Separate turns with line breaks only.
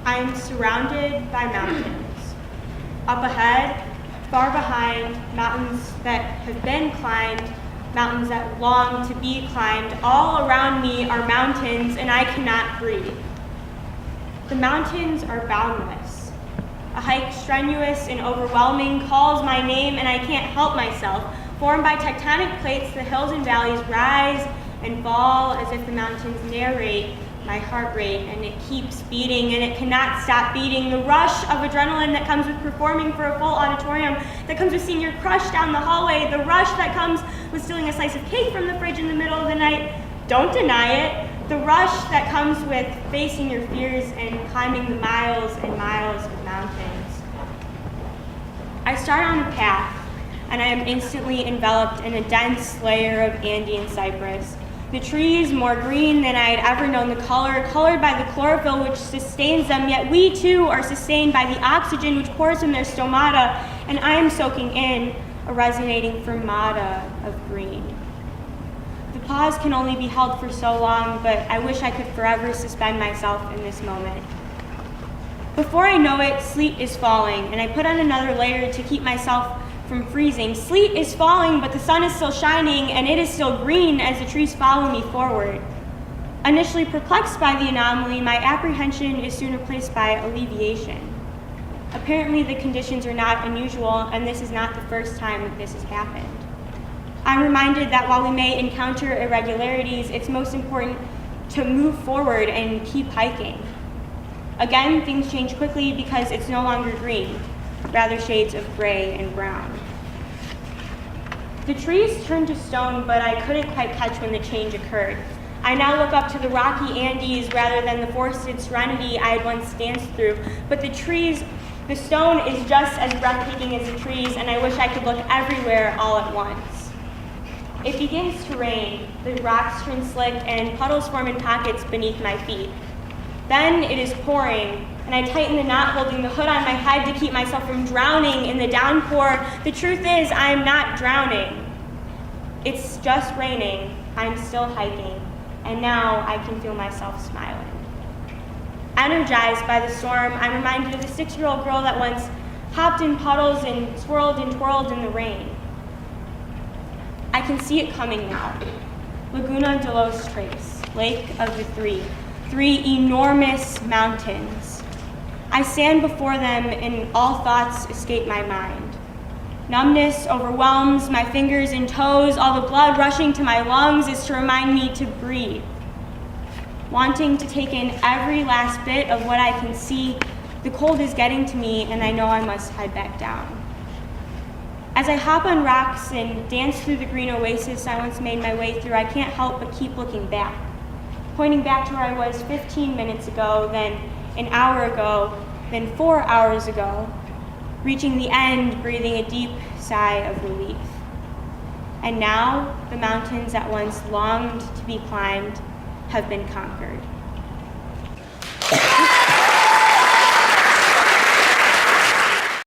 I am surrounded by mountains. Up ahead, far behind, mountains that have been climbed, mountains that long to be climbed. All around me are mountains, and I cannot breathe. The mountains are boundless. A hike strenuous and overwhelming calls my name, and I can't help myself. Formed by tectonic plates, the hills and valleys rise and fall as if the mountains narrate my heart rate, and it keeps beating, and it cannot stop beating. The rush of adrenaline that comes with performing for a full auditorium, that comes with seeing your crush down the hallway, the rush that comes with stealing a slice of cake from the fridge in the middle of the night, don't deny it. The rush that comes with facing your fears and climbing the miles and miles of mountains. I start on a path, and I am instantly enveloped in a dense layer of Andean cypress. The trees more green than I had ever known the color, colored by the chlorophyll which sustains them, yet we too are sustained by the oxygen which pours from their stomata, and I am soaking in a resonating fermata of green. The pause can only be held for so long, but I wish I could forever suspend myself in this moment. Before I know it, sleet is falling, and I put on another layer to keep myself from freezing. Sleet is falling, but the sun is still shining, and it is still green as the trees follow me forward. Initially perplexed by the anomaly, my apprehension is soon replaced by alleviation. Apparently the conditions are not unusual, and this is not the first time that this has happened. I'm reminded that while we may encounter irregularities, it's most important to move forward and keep hiking. Again, things change quickly because it's no longer green, rather shades of gray and brown. The trees turned to stone, but I couldn't quite catch when the change occurred. I now look up to the rocky Andes rather than the forested serenity I had once danced through, but the stone is just as breathtaking as the trees, and I wish I could look everywhere all at once. It begins to rain, the rocks turn slick, and puddles form in pockets beneath my feet. Then it is pouring, and I tighten the knot holding the hood on my head to keep myself from drowning in the downpour. The truth is, I'm not drowning. It's just raining. I'm still hiking, and now I can feel myself smiling. Energized by the storm, I'm reminded of the 6-year-old girl that once hopped in puddles and swirled and twirled in the rain. I can see it coming now. Laguna de los Tres, Lake of the Three enormous mountains. I stand before them and all thoughts escape my mind. Numbness overwhelms my fingers and toes. All the blood rushing to my lungs is to remind me to breathe. Wanting to take in every last bit of what I can see, the cold is getting to me and I know I must head back down. As I hop on rocks and dance through the green oasis I once made my way through, I can't help but keep looking back. Pointing back to where I was 15 minutes ago, then an hour ago, then 4 hours ago, reaching the end, breathing a deep sigh of relief. And now, the mountains that once longed to be climbed have been conquered.